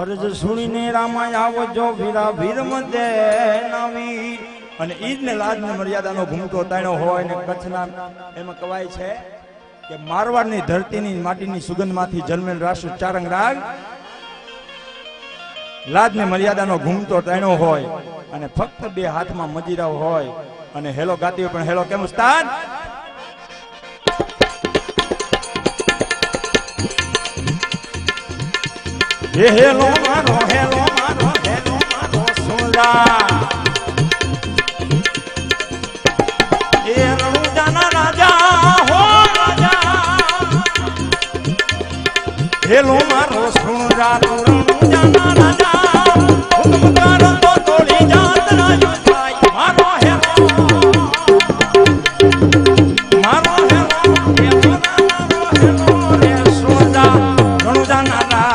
અરજ સુણીને રામાય આવજો વીરા વીર મધે નવી. અને ઈદ ને લાજ ને મર્યાદાનો ઘૂમતો તાણ્યો હોય ને કચ્છના એમાં કવાય છે કે મારવાડની ધરતીની માટીની સુગંધમાંથી જન્મેલ રાસુ ચારંગ રાગ લાજ ને મર્યાદાનો ઘૂમતો તાણ્યો હોય અને ફક્ત બે હાથમાં મજીરાઓ હોય અને હેલો ગાતી હોય. પણ હેલો કેમ ઉસ્તાદ? હેલો મારો હેલો મારો હેલો મારો સોલા એ રણુજાના રાજા હો રાજા. હેલો મારો સોલા રણુજાના રાજા હુકમ કરો તો તોડી જાત ના યુસાઈ. મારો હેલો મારો હેલો હેલો મારો હેલો રે સોલા રણુજાના રાજા.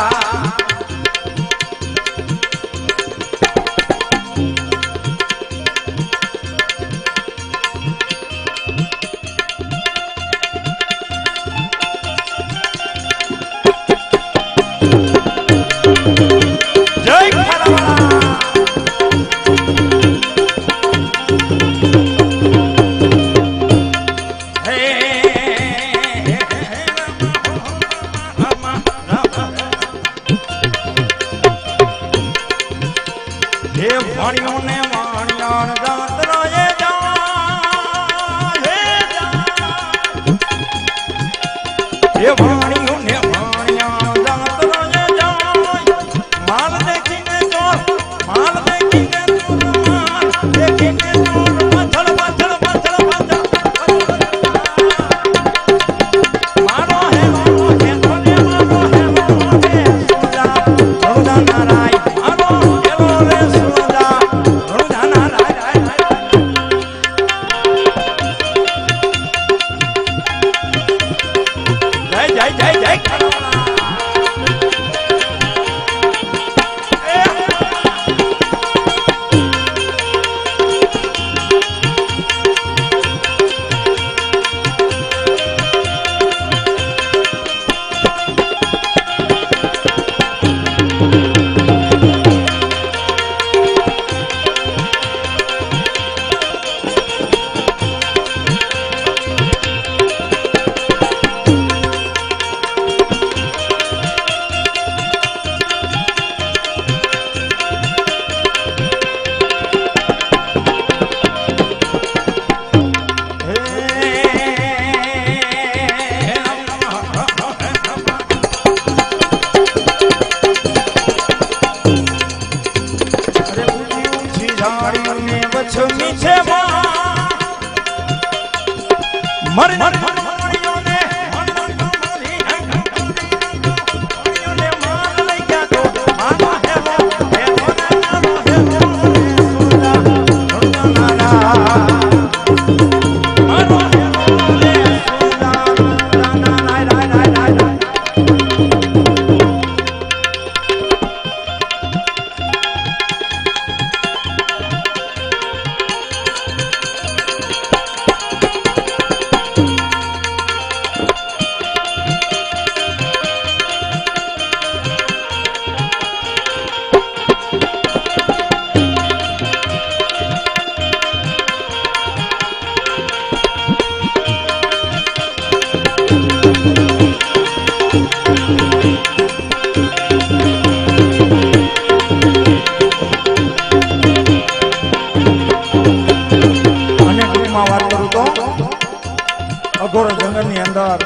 અઘોર જંગલની અંદર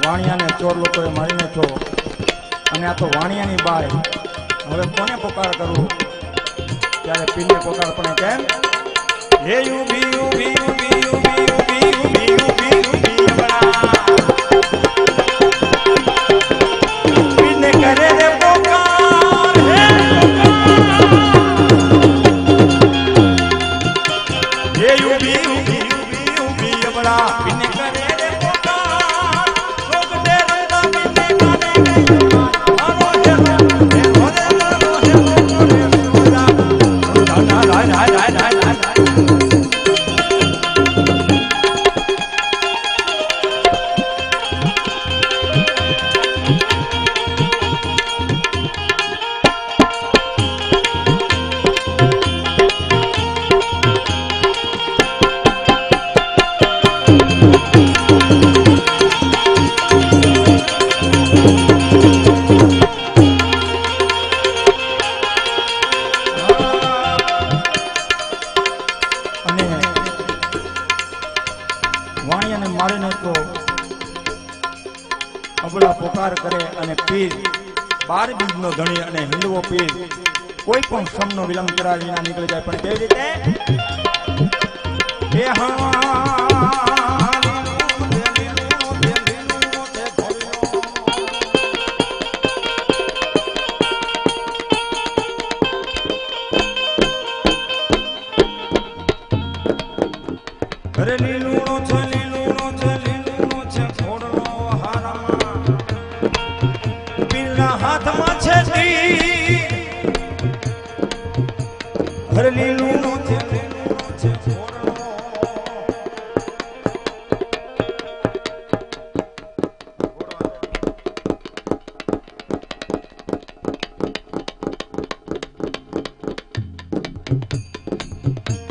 વાણિયાને ચોર લોકોએ મારી નાખ્યો. અને આ તો વાણિયાની બાઈ. હવે કોને પોકાર કરું? ત્યારે પીને પોકાર પણ કેમ હે UB UB UB UB UB UB UB UB પીને કરે રે પોકાર. હે યુબી યુબી યુબી યુબી બડા પીને કરે રે પોકાર. લોક દે રંગા પીને કાને મારો હેલો હેલો હેલો હેલો ના ના ના ના ના ના. પીર 12 બીજનો ધણી અને હિંદવો પીર કોઈ પણ સમનો વિલંબ કર્યા વિના નીકળી જાય પણ કેવી રીતે એ અરે લીલુણો છે લીલુણો છે લીલુણો છે ઘોડલો હારામાં પીરના હાથમાં છે તીર અરે લીલું